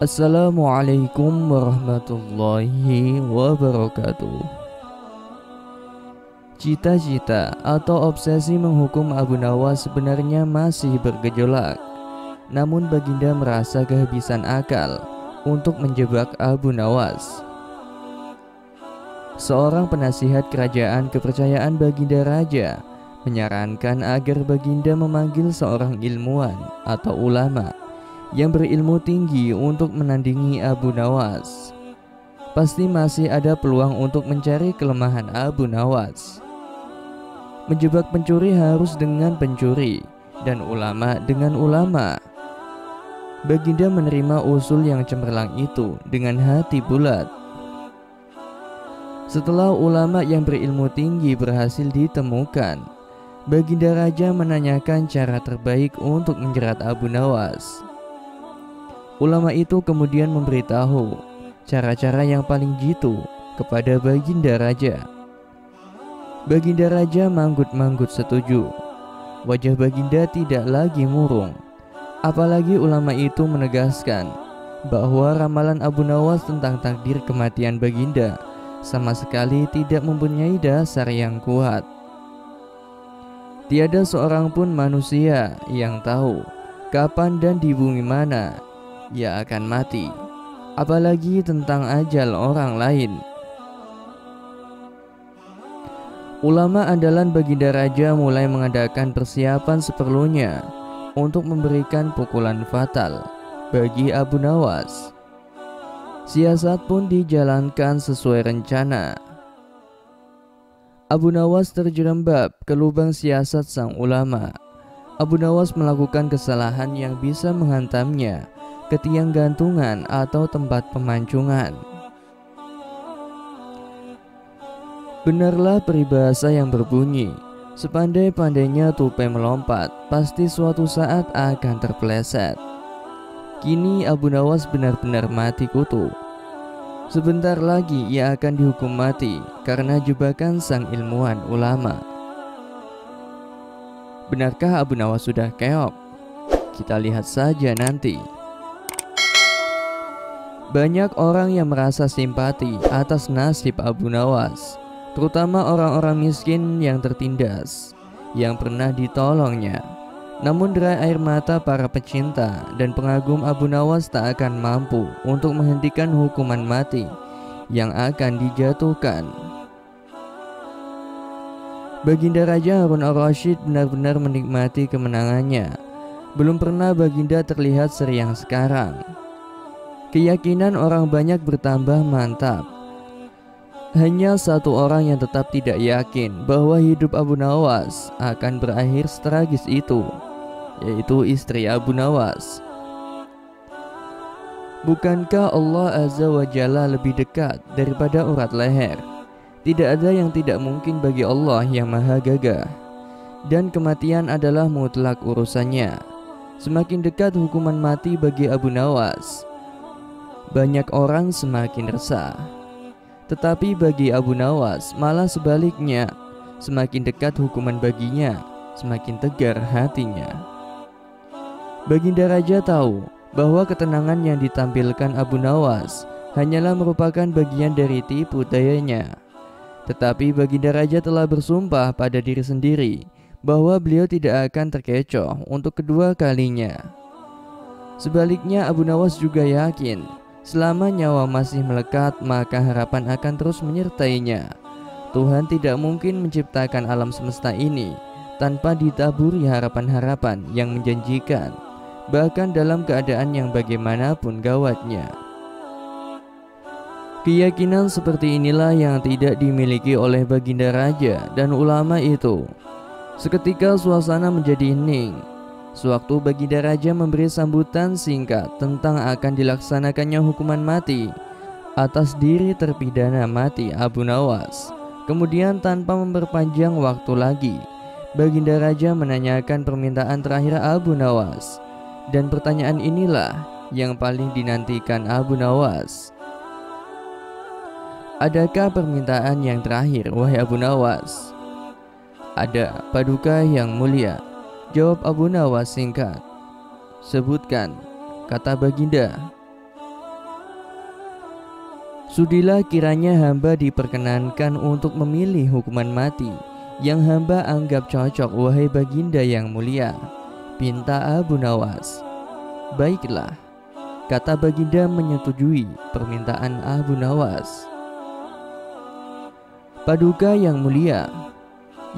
Assalamualaikum warahmatullahi wabarakatuh. Cita-cita atau obsesi menghukum Abu Nawas sebenarnya masih bergejolak. Namun Baginda merasa kehabisan akal untuk menjebak Abu Nawas. Seorang penasihat kerajaan kepercayaan Baginda Raja menyarankan agar Baginda memanggil seorang ilmuwan atau ulama yang berilmu tinggi untuk menandingi Abu Nawas. Pasti masih ada peluang untuk mencari kelemahan Abu Nawas. Menjebak pencuri harus dengan pencuri dan ulama dengan ulama. Baginda menerima usul yang cemerlang itu dengan hati bulat. Setelah ulama yang berilmu tinggi berhasil ditemukan, Baginda Raja menanyakan cara terbaik untuk menjerat Abu Nawas. Ulama itu kemudian memberitahu cara-cara yang paling jitu kepada Baginda Raja. Baginda Raja manggut-manggut setuju. Wajah Baginda tidak lagi murung. Apalagi ulama itu menegaskan bahwa ramalan Abu Nawas tentang takdir kematian Baginda sama sekali tidak mempunyai dasar yang kuat. Tiada seorang pun manusia yang tahu kapan dan di bumi mana ia akan mati, apalagi tentang ajal orang lain. Ulama andalan Baginda Raja mulai mengadakan persiapan seperlunya untuk memberikan pukulan fatal bagi Abu Nawas. Siasat pun dijalankan sesuai rencana. Abu Nawas terjerembab ke lubang siasat sang ulama. Abu Nawas melakukan kesalahan yang bisa menghantamnya ke tiang gantungan atau tempat pemancungan. Benarlah peribahasa yang berbunyi, sepandai-pandainya tupai melompat, pasti suatu saat akan terpeleset. Kini Abu Nawas benar-benar mati kutu. Sebentar lagi ia akan dihukum mati karena jebakan sang ilmuwan ulama. Benarkah Abu Nawas sudah keok? Kita lihat saja nanti. Banyak orang yang merasa simpati atas nasib Abu Nawas, terutama orang-orang miskin yang tertindas, yang pernah ditolongnya. Namun derai air mata para pecinta dan pengagum Abu Nawas tak akan mampu untuk menghentikan hukuman mati yang akan dijatuhkan. Baginda Raja Harun al-Rasyid benar-benar menikmati kemenangannya. Belum pernah Baginda terlihat seriang sekarang. Keyakinan orang banyak bertambah mantap. Hanya satu orang yang tetap tidak yakin bahwa hidup Abu Nawas akan berakhir setragis itu, yaitu istri Abu Nawas. Bukankah Allah Azza wa Jalla lebih dekat daripada urat leher? Tidak ada yang tidak mungkin bagi Allah yang maha gagah. Dan kematian adalah mutlak urusannya. Semakin dekat hukuman mati bagi Abu Nawas, banyak orang semakin resah. Tetapi bagi Abu Nawas malah sebaliknya, semakin dekat hukuman baginya, semakin tegar hatinya. Baginda Raja tahu bahwa ketenangan yang ditampilkan Abu Nawas hanyalah merupakan bagian dari tipu dayanya. Tetapi Baginda Raja telah bersumpah pada diri sendiri bahwa beliau tidak akan terkecoh untuk kedua kalinya. Sebaliknya Abu Nawas juga yakin selama nyawa masih melekat, maka harapan akan terus menyertainya. Tuhan tidak mungkin menciptakan alam semesta ini tanpa ditaburi harapan-harapan yang menjanjikan, bahkan dalam keadaan yang bagaimanapun gawatnya. Keyakinan seperti inilah yang tidak dimiliki oleh Baginda Raja dan ulama itu. Seketika suasana menjadi hening. Sewaktu Baginda Raja memberi sambutan singkat tentang akan dilaksanakannya hukuman mati atas diri terpidana mati Abu Nawas. Kemudian tanpa memperpanjang waktu lagi, Baginda Raja menanyakan permintaan terakhir Abu Nawas. Dan pertanyaan inilah yang paling dinantikan Abu Nawas. Adakah permintaan yang terakhir, wahai Abu Nawas? Ada, Paduka yang mulia, jawab Abu Nawas singkat. Sebutkan, kata Baginda. Sudilah kiranya hamba diperkenankan untuk memilih hukuman mati yang hamba anggap cocok, wahai baginda yang mulia, pinta Abu Nawas. Baiklah, kata baginda menyetujui permintaan Abu Nawas. Paduka yang mulia,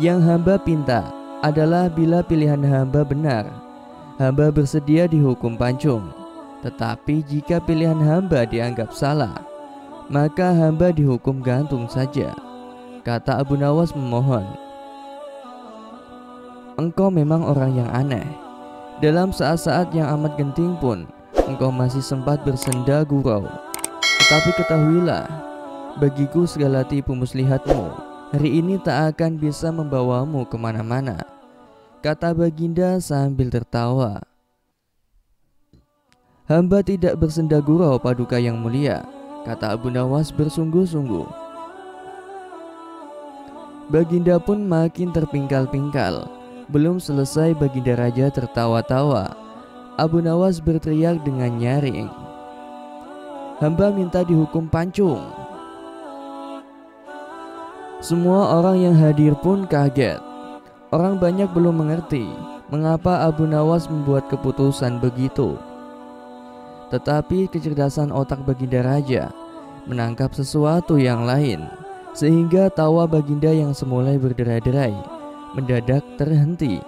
yang hamba pinta adalah bila pilihan hamba benar, hamba bersedia dihukum pancung. Tetapi jika pilihan hamba dianggap salah, maka hamba dihukum gantung saja, kata Abu Nawas memohon. Engkau memang orang yang aneh. Dalam saat-saat yang amat genting pun engkau masih sempat bersenda gurau. Tetapi ketahuilah, bagiku segala tipu muslihatmu hari ini tak akan bisa membawamu kemana-mana, kata baginda sambil tertawa. Hamba tidak bersenda gurau, paduka yang mulia, kata Abu Nawas bersungguh-sungguh. Baginda pun makin terpingkal-pingkal. Belum selesai baginda raja tertawa-tawa, Abu Nawas berteriak dengan nyaring, hamba minta dihukum pancung. Semua orang yang hadir pun kaget. Orang banyak belum mengerti mengapa Abu Nawas membuat keputusan begitu. Tetapi kecerdasan otak baginda raja menangkap sesuatu yang lain, sehingga tawa baginda yang semula berderai-derai mendadak terhenti.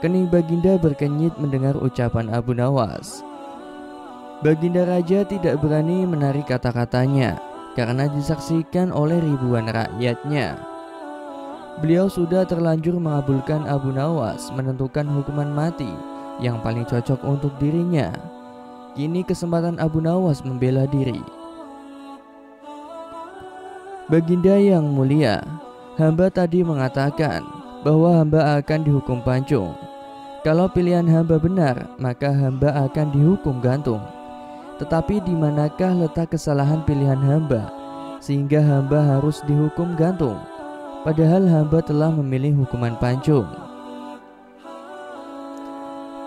Kening baginda berkenyit mendengar ucapan Abu Nawas. Baginda raja tidak berani menarik kata-katanya karena disaksikan oleh ribuan rakyatnya. Beliau sudah terlanjur mengabulkan Abu Nawas menentukan hukuman mati yang paling cocok untuk dirinya. Kini kesempatan Abu Nawas membela diri. Baginda yang mulia, hamba tadi mengatakan bahwa hamba akan dihukum pancung. Kalau pilihan hamba benar, maka hamba akan dihukum gantung. Tetapi di manakah letak kesalahan pilihan hamba sehingga hamba harus dihukum gantung, padahal hamba telah memilih hukuman pancung?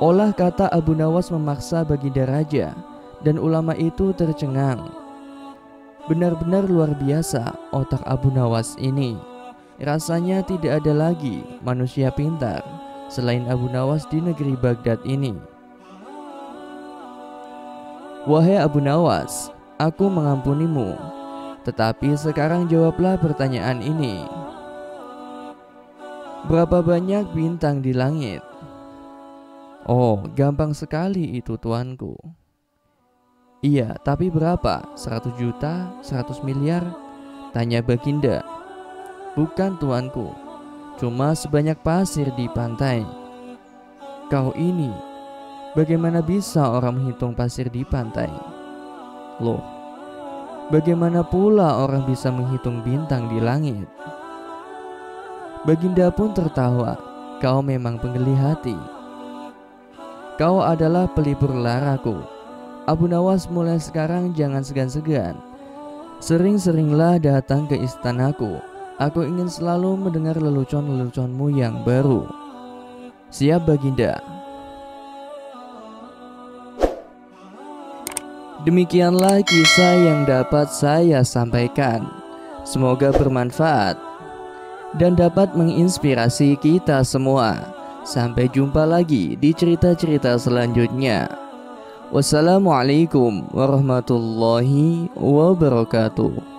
Olah kata Abu Nawas memaksa baginda raja dan ulama itu tercengang. Benar-benar luar biasa otak Abu Nawas ini. Rasanya tidak ada lagi manusia pintar selain Abu Nawas di negeri Baghdad ini. Wahai Abu Nawas, aku mengampunimu. Tetapi sekarang jawablah pertanyaan ini. Berapa banyak bintang di langit? Oh, gampang sekali itu tuanku. Iya, tapi berapa? 100 juta? 100 miliar? Tanya baginda. Bukan tuanku, cuma sebanyak pasir di pantai. Kau ini, bagaimana bisa orang menghitung pasir di pantai? Loh, bagaimana pula orang bisa menghitung bintang di langit? Baginda pun tertawa. Kau memang penggeli hati. Kau adalah pelipur laraku. Abu Nawas, mulai sekarang jangan segan-segan. Sering-seringlah datang ke istanaku. Aku ingin selalu mendengar lelucon-leluconmu yang baru. Siap baginda. Demikianlah kisah yang dapat saya sampaikan. Semoga bermanfaat dan dapat menginspirasi kita semua. Sampai jumpa lagi di cerita-cerita selanjutnya. Wassalamualaikum warahmatullahi wabarakatuh.